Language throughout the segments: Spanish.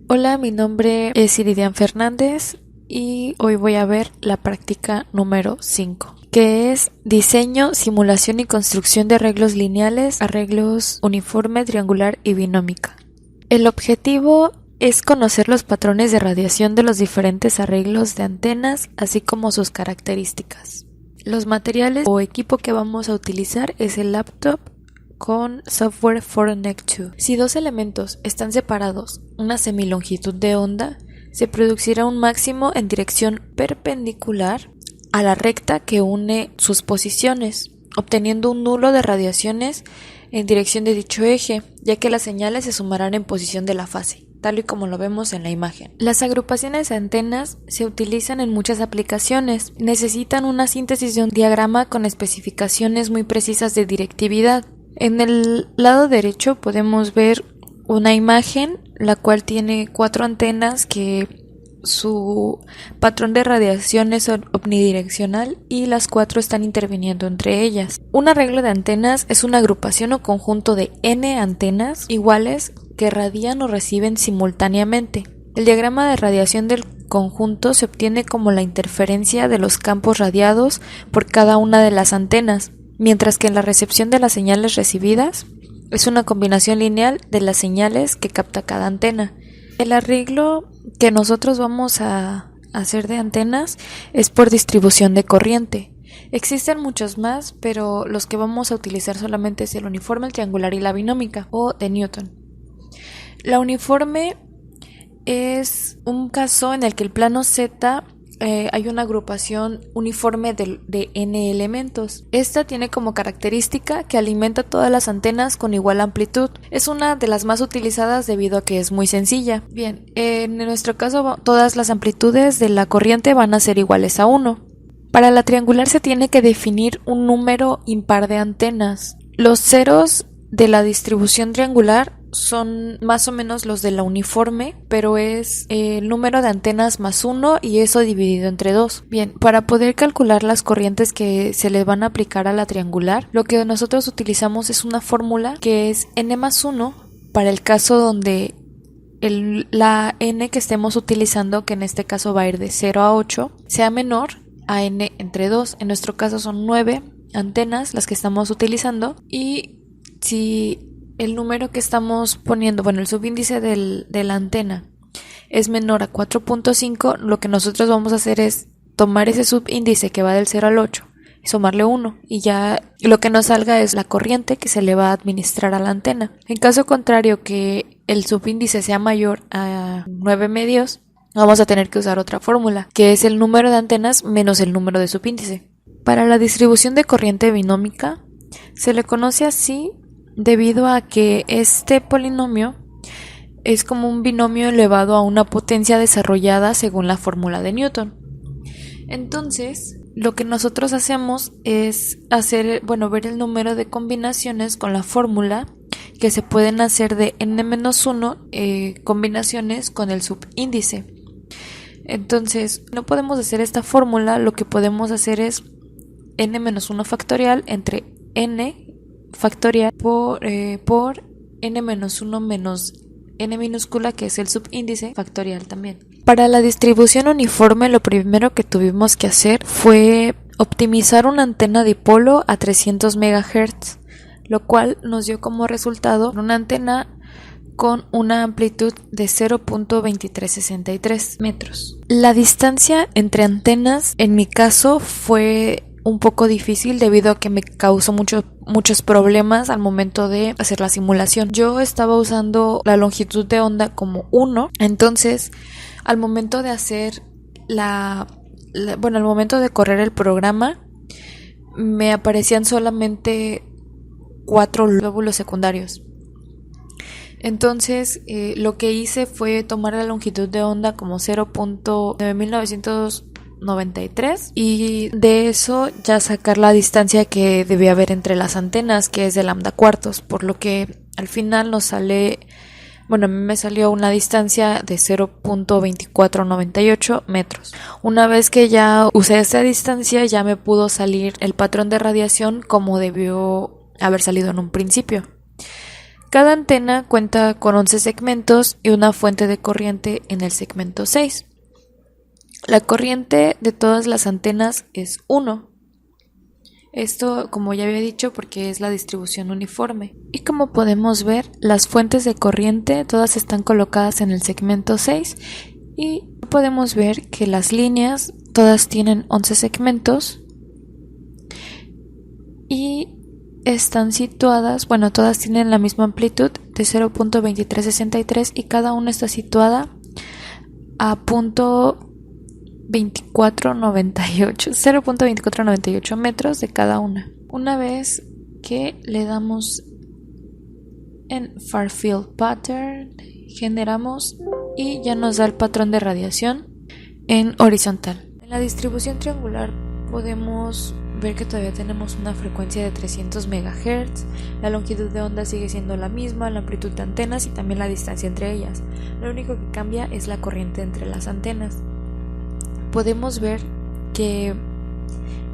Hola, mi nombre es Iridian Fernández y hoy voy a ver la práctica número 5, que es diseño, simulación y construcción de arreglos lineales, arreglos uniforme, triangular y binómica. El objetivo es conocer los patrones de radiación de los diferentes arreglos de antenas, así como sus características. Los materiales o equipo que vamos a utilizar es el laptop con software for NEC2. Si dos elementos están separados una semilongitud de onda, se producirá un máximo en dirección perpendicular a la recta que une sus posiciones, obteniendo un nulo de radiaciones en dirección de dicho eje, ya que las señales se sumarán en posición de la fase, tal y como lo vemos en la imagen. Las agrupaciones de antenas se utilizan en muchas aplicaciones. Necesitan una síntesis de un diagrama con especificaciones muy precisas de directividad. En el lado derecho podemos ver una imagen, la cual tiene 4 antenas que su patrón de radiación es omnidireccional y las 4 están interviniendo entre ellas. Un arreglo de antenas es una agrupación o conjunto de n antenas iguales que radian o reciben simultáneamente. El diagrama de radiación del conjunto se obtiene como la interferencia de los campos radiados por cada una de las antenas, mientras que en la recepción de las señales recibidas es una combinación lineal de las señales que capta cada antena. El arreglo que nosotros vamos a hacer de antenas es por distribución de corriente. Existen muchos más, pero los que vamos a utilizar solamente es el uniforme, el triangular y la binómica, o de Newton. La uniforme es un caso en el que el plano Z hay una agrupación uniforme de n elementos. Esta tiene como característica que alimenta todas las antenas con igual amplitud. Es una de las más utilizadas debido a que es muy sencilla. Bien, en nuestro caso todas las amplitudes de la corriente van a ser iguales a 1. Para la triangular se tiene que definir un número impar de antenas. Los ceros de la distribución triangular son más o menos los de la uniforme, pero es el número de antenas más 1 y eso dividido entre 2. Bien, para poder calcular las corrientes que se le van a aplicar a la triangular, lo que nosotros utilizamos es una fórmula que es n más 1 para el caso donde la n que estemos utilizando, que en este caso va a ir de 0 a 8, sea menor a n entre 2. En nuestro caso son 9 antenas las que estamos utilizando, y si el número que estamos poniendo, el subíndice de la antena es menor a 4.5, lo que nosotros vamos a hacer es tomar ese subíndice que va del 0 al 8 y sumarle 1, y ya lo que nos salga es la corriente que se le va a administrar a la antena. En caso contrario, que el subíndice sea mayor a 9 medios, vamos a tener que usar otra fórmula, que es el número de antenas menos el número de subíndice. Para la distribución de corriente binómica se le conoce así debido a que este polinomio es como un binomio elevado a una potencia desarrollada según la fórmula de Newton. Entonces, lo que nosotros hacemos es ver el número de combinaciones con la fórmula, que se pueden hacer de n-1 combinaciones con el subíndice. Entonces, no podemos hacer esta fórmula, lo que podemos hacer es n-1 factorial entre n factorial por n-1 menos n minúscula, que es el subíndice factorial también. Para la distribución uniforme, lo primero que tuvimos que hacer fue optimizar una antena dipolo a 300 MHz, lo cual nos dio como resultado una antena con una amplitud de 0.2363 metros. La distancia entre antenas en mi caso fue un poco difícil debido a que me causó muchos problemas al momento de hacer la simulación. Yo estaba usando la longitud de onda como 1, entonces al momento de hacer al momento de correr el programa me aparecían solamente 4 lóbulos secundarios. Entonces lo que hice fue tomar la longitud de onda como 0.9993 y de eso ya sacar la distancia que debía haber entre las antenas, que es de lambda cuartos, por lo que al final nos sale, a mí me salió una distancia de 0.2498 metros. Una vez que ya usé esta distancia, ya me pudo salir el patrón de radiación como debió haber salido en un principio. Cada antena cuenta con 11 segmentos y una fuente de corriente en el segmento 6. La corriente de todas las antenas es 1. Esto, como ya había dicho, porque es la distribución uniforme. Y como podemos ver, las fuentes de corriente todas están colocadas en el segmento 6 y podemos ver que las líneas todas tienen 11 segmentos y están situadas, bueno, todas tienen la misma amplitud de 0.2363 y cada una está situada a 0.2498 metros de cada una. Una vez que le damos en Far Field Pattern, generamos y ya nos da el patrón de radiación en horizontal. En la distribución triangular podemos ver que todavía tenemos una frecuencia de 300 MHz, la longitud de onda sigue siendo la misma, la amplitud de antenas y también la distancia entre ellas. Lo único que cambia es la corriente entre las antenas. Podemos ver que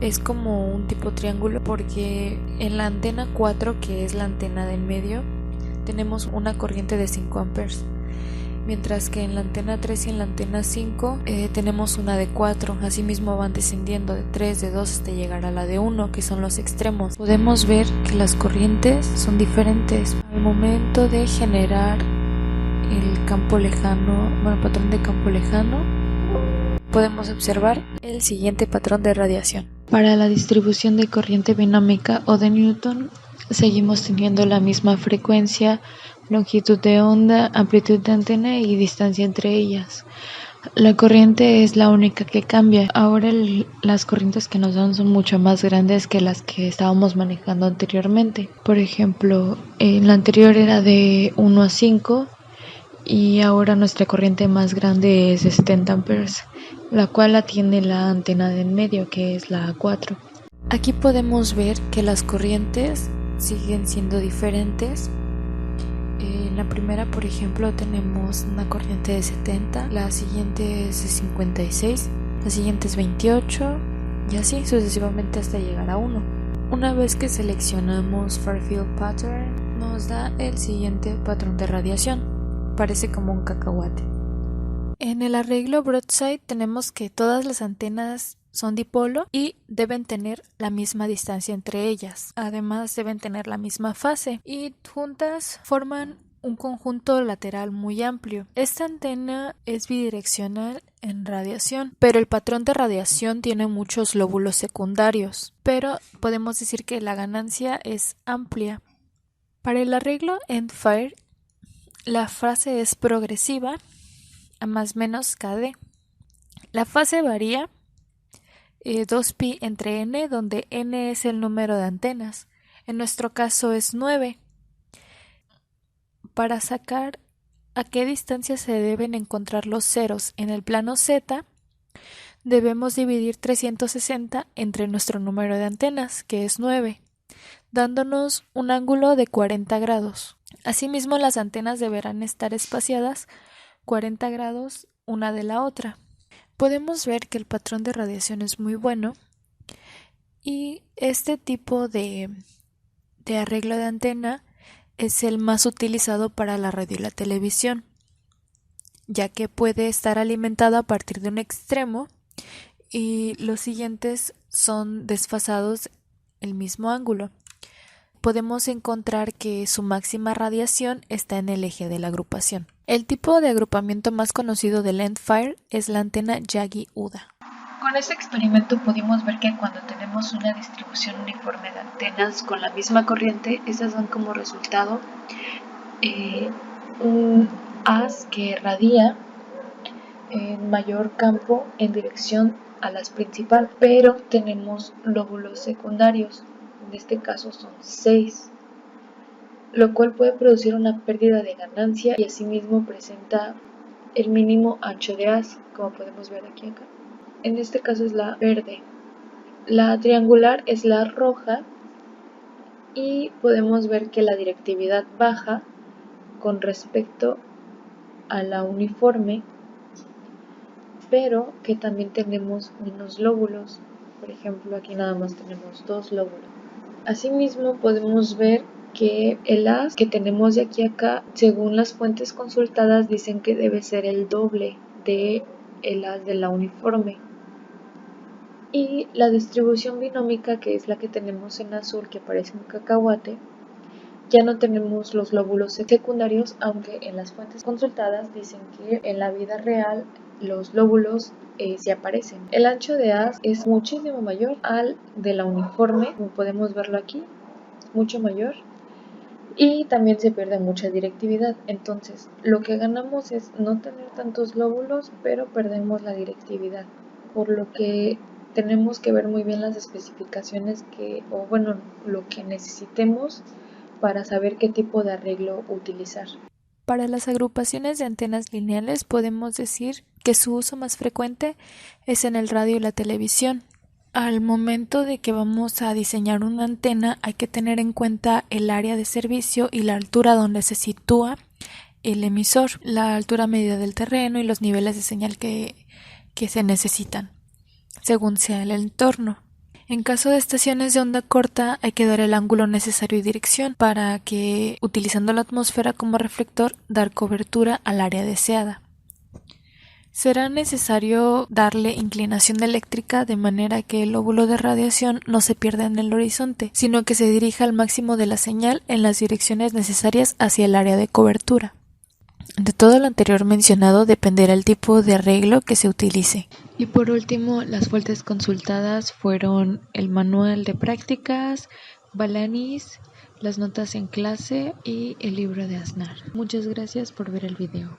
es como un tipo triángulo porque en la antena 4, que es la antena del medio, tenemos una corriente de 5 amperes. Mientras que en la antena 3 y en la antena 5 tenemos una de 4, asimismo van descendiendo de 3, de 2 hasta llegar a la de 1, que son los extremos. Podemos ver que las corrientes son diferentes. Al momento de generar el campo lejano, bueno, patrón de campo lejano, podemos observar el siguiente patrón de radiación. Para la distribución de corriente binómica o de Newton, seguimos teniendo la misma frecuencia, longitud de onda, amplitud de antena y distancia entre ellas. La corriente es la única que cambia. Ahora las corrientes que nos dan son mucho más grandes que las que estábamos manejando anteriormente. Por ejemplo, la anterior era de 1 a 5 y ahora nuestra corriente más grande es de 70 amperes, la cual la tiene la antena de en medio, que es la 4. Aquí podemos ver que las corrientes siguen siendo diferentes. En la primera, por ejemplo, tenemos una corriente de 70, la siguiente es de 56, la siguiente es 28 y así sucesivamente hasta llegar a 1. Una vez que seleccionamos Far Field Pattern, nos da el siguiente patrón de radiación. Parece como un cacahuate. En el arreglo broadside tenemos que todas las antenas son dipolo y deben tener la misma distancia entre ellas. Además deben tener la misma fase y juntas forman un conjunto lateral muy amplio. Esta antena es bidireccional en radiación, pero el patrón de radiación tiene muchos lóbulos secundarios, pero podemos decir que la ganancia es amplia. Para el arreglo end-fire, la fase es progresiva a más menos KD. La fase varía 2pi entre n, donde n es el número de antenas. En nuestro caso es 9. Para sacar a qué distancia se deben encontrar los ceros en el plano Z, debemos dividir 360 entre nuestro número de antenas, que es 9, dándonos un ángulo de 40 grados. Asimismo, las antenas deberán estar espaciadas 40 grados una de la otra. Podemos ver que el patrón de radiación es muy bueno y este tipo de arreglo de antena es el más utilizado para la radio y la televisión, ya que puede estar alimentado a partir de un extremo y los siguientes son desfasados el mismo ángulo. Podemos encontrar que su máxima radiación está en el eje de la agrupación. El tipo de agrupamiento más conocido del end-fire es la antena Yagi-Uda. Con este experimento pudimos ver que cuando tenemos una distribución uniforme de antenas con la misma corriente, estas dan como resultado un haz que radia en mayor campo en dirección a las principal, pero tenemos lóbulos secundarios, en este caso son 6, lo cual puede producir una pérdida de ganancia y asimismo presenta el mínimo ancho de haz, como podemos ver aquí acá. En este caso es la verde. La triangular es la roja y podemos ver que la directividad baja con respecto a la uniforme, pero que también tenemos menos lóbulos. Por ejemplo, aquí nada más tenemos 2 lóbulos. Asimismo podemos ver que el haz que tenemos de aquí a acá, según las fuentes consultadas, dicen que debe ser el doble de el haz de la uniforme. Y la distribución binómica, que es la que tenemos en azul, que parece un cacahuate, ya no tenemos los lóbulos secundarios, aunque en las fuentes consultadas dicen que en la vida real los lóbulos sí aparecen. El ancho de haz es muchísimo mayor al de la uniforme, como podemos verlo aquí, mucho mayor. Y también se pierde mucha directividad. Entonces, lo que ganamos es no tener tantos lóbulos, pero perdemos la directividad. Por lo que tenemos que ver muy bien las especificaciones lo que necesitemos para saber qué tipo de arreglo utilizar. Para las agrupaciones de antenas lineales podemos decir que su uso más frecuente es en el radio y la televisión. Al momento de que vamos a diseñar una antena hay que tener en cuenta el área de servicio y la altura donde se sitúa el emisor, la altura medida del terreno y los niveles de señal que se necesitan, según sea el entorno. En caso de estaciones de onda corta hay que dar el ángulo necesario y dirección para que, utilizando la atmósfera como reflector, dar cobertura al área deseada. Será necesario darle inclinación eléctrica de manera que el lóbulo de radiación no se pierda en el horizonte, sino que se dirija al máximo de la señal en las direcciones necesarias hacia el área de cobertura. De todo lo anterior mencionado dependerá el tipo de arreglo que se utilice. Y por último, las fuentes consultadas fueron el manual de prácticas, Balanis, las notas en clase y el libro de Aznar. Muchas gracias por ver el video.